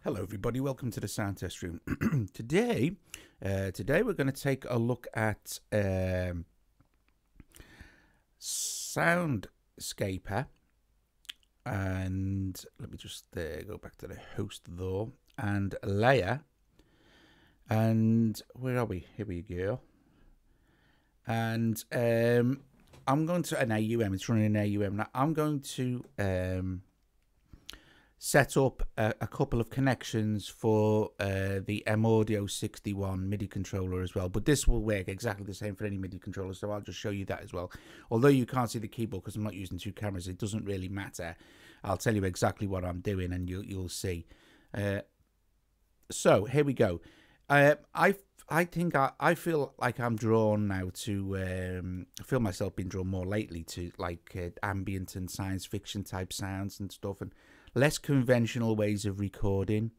Hello everybody, welcome to the sound test room. Today we're going to take a look at SoundScaper, and let me just go back to the host though, and LayR, and where are we? Here we go. And I'm going to an AUM, it's running an AUM. Now I'm going to set up a couple of connections for the M-Audio 61 MIDI controller as well, but this will work exactly the same for any MIDI controller, so I'll just show you that as well. Although you can't see the keyboard because I'm not using two cameras, it doesn't really matter. I'll tell you exactly what I'm doing and you'll see. So here we go. I feel like I'm drawn now to I feel myself being drawn more lately to like ambient and science fiction type sounds and stuff, and less conventional ways of recording.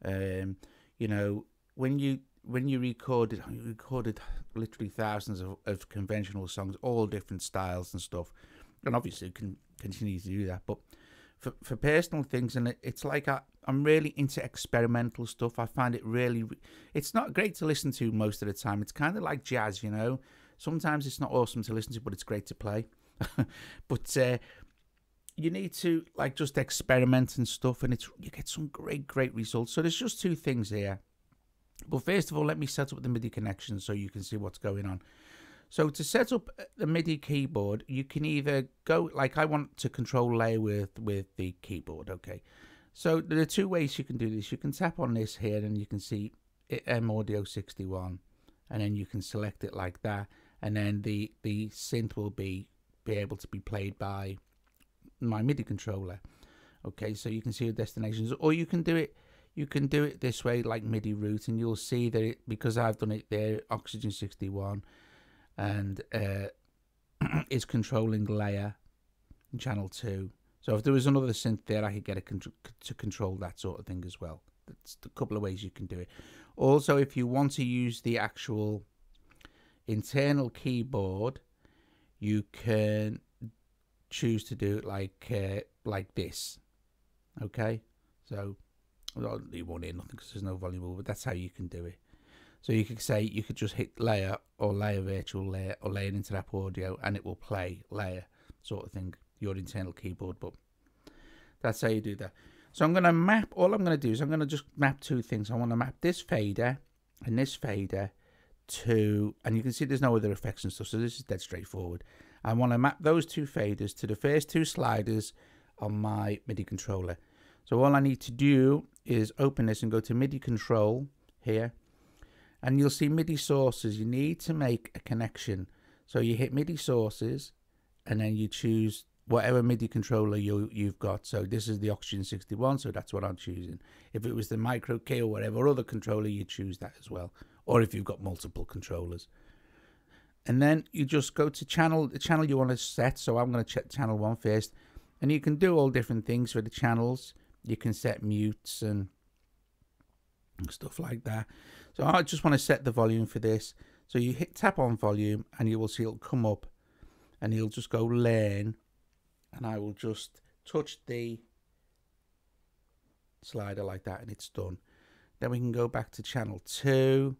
You know, when you recorded literally thousands of conventional songs, all different styles and stuff, and obviously you can continue to do that, but for personal things, and it's like I'm really into experimental stuff. I find it really, it's not great to listen to most of the time. It's kind of like jazz, you know. Sometimes it's not awesome to listen to, but it's great to play. But you need to like just experiment and stuff, and you get some great results. So there's just two things here. But first of all, let me set up the MIDI connection so you can see what's going on. So to set up the MIDI keyboard, you can either go, like I want to control LayR with the keyboard, okay. So there are two ways you can do this. You can tap on this here and you can see M-Audio 61, and then you can select it like that, and then the synth will be able to be played by my MIDI controller. Okay, so you can see your destinations, or you can do it this way, like MIDI route, and you'll see that because I've done it there, Oxygen 61, and is controlling LayR in channel 2. So if there was another synth there, I could get it to control that sort of thing as well. That's a couple of ways you can do it. Also, if you want to use the actual internal keyboard, you can choose to do it like this. Okay, so you won't hear nothing because there's no volume over, but that's how you can do it. So you could say, you could just hit LayR or LayR virtual LayR or LayR interrupt audio, and it will play LayR sort of thing, your internal keyboard. But that's how you do that. So I'm going to map, all I'm going to do is I'm going to just map two things. I want to map this fader and this fader to, and you can see there's no other effects and stuff, so this is dead straightforward. I want to map those two faders to the first two sliders on my MIDI controller. So all I need to do is open this and go to MIDI control here, and you'll see MIDI sources. You need to make a connection. So you hit MIDI sources, and then you choose whatever MIDI controller you've got. So this is the Oxygen 61, so that's what I'm choosing. If it was the Micro K or whatever other controller, you choose that as well. Or if you've got multiple controllers. And then you just go to the channel you want to set. So I'm going to check channel 1 first. And you can do all different things for the channels. You can set mutes and stuff like that. So I just want to set the volume for this. So you tap on volume, and you will see it'll come up, and you'll just go learn, and I will just touch the slider like that, and it's done. Then we can go back to channel 2,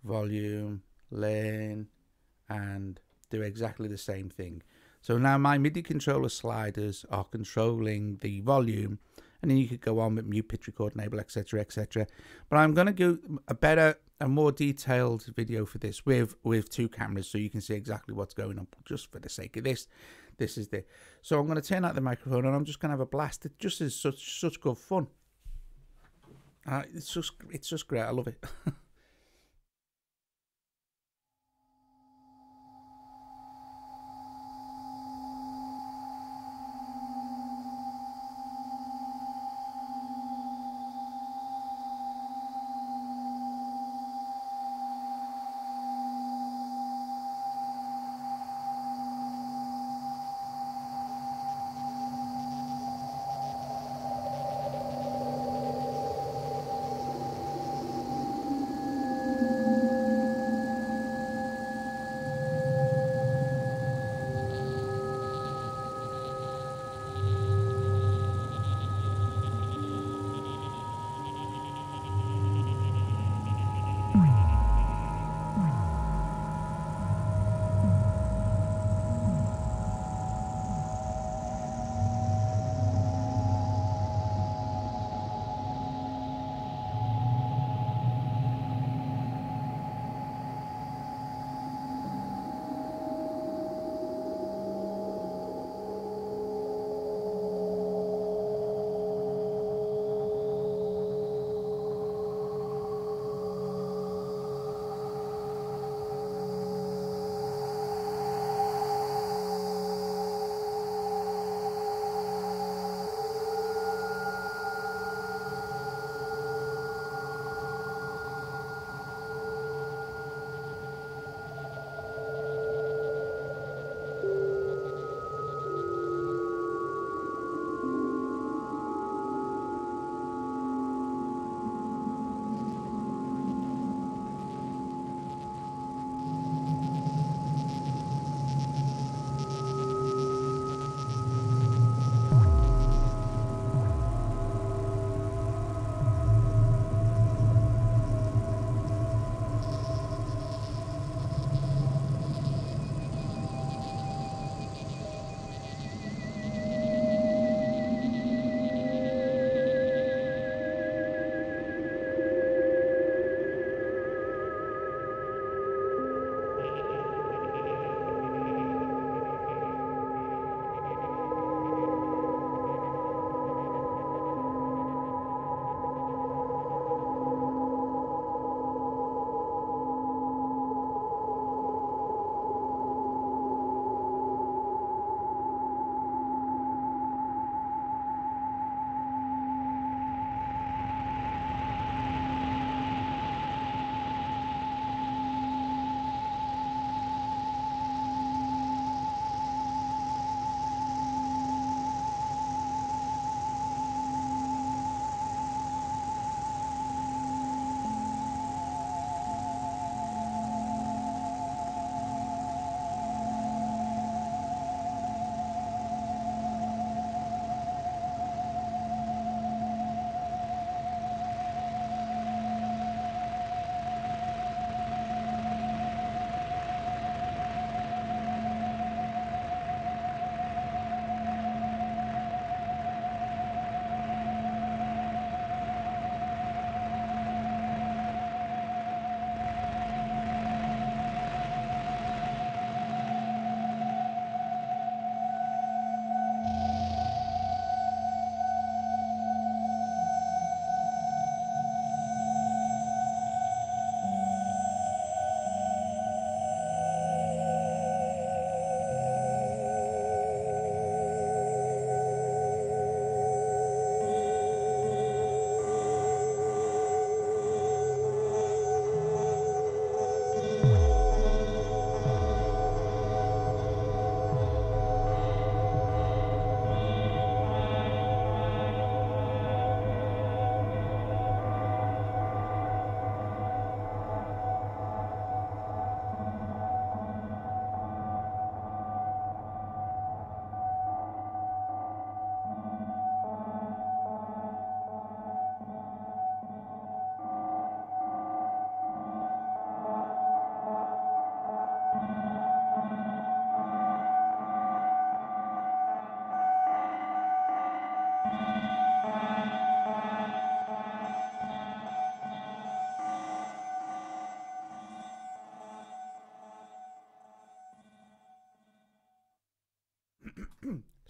volume, learn, and do exactly the same thing. So now my MIDI controller sliders are controlling the volume, and then you could go on with mute, pitch, record, enable, etc, etc. But I'm going to do a more detailed video for this with two cameras, so you can see exactly what's going on. But just for the sake of this is the. So I'm going to turn out the microphone, and I'm just going to have a blast. It just is such good fun. It's just great. I love it.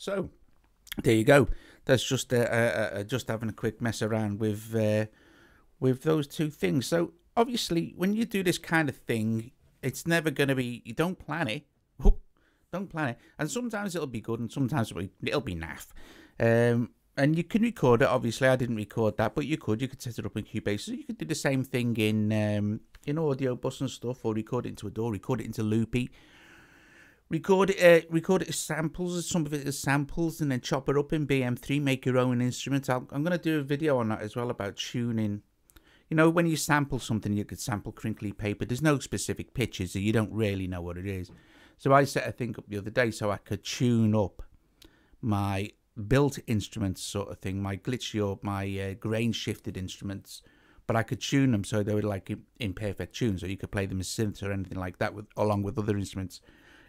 So there you go. That's just just having a quick mess around with those two things. So obviously, when you do this kind of thing, it's never going to be. You don't plan it. Don't plan it. And sometimes it'll be good, and sometimes it'll be naff. And you can record it. Obviously, I didn't record that, but you could. You could set it up in Cubase. So you could do the same thing in Audio Bus and stuff, or record it into a DAW, record it into Loopy. Record it as samples, some of it as samples, and then chop it up in BM3, make your own instrument. I'm going to do a video on that as well about tuning. You know, when you sample something, you could sample crinkly paper. There's no specific pitches, so you don't really know what it is. So I set a thing up the other day so I could tune up my built instruments sort of thing, my glitchy or my grain shifted instruments, but I could tune them so they were like in perfect tune, so you could play them as synths or anything like that along with other instruments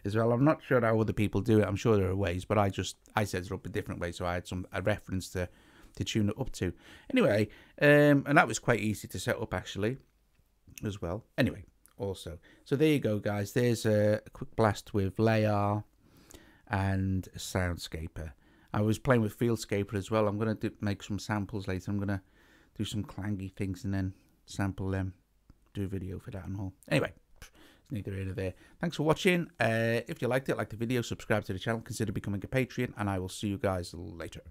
as well. I'm not sure how other people do it. I'm sure there are ways, but I set it up a different way, so I had a reference to tune it up to. Anyway, and that was quite easy to set up actually as well. Anyway, also, so there you go, guys. There's a quick blast with LayR and SoundScaper. I was playing with FieldScaper as well. I'm going to make some samples later. I'm going to do some clangy things and then sample them, do a video for that and all. Anyway, it's neither here nor there. Thanks for watching. If you liked it, like the video, subscribe to the channel, consider becoming a Patreon, and I will see you guys later.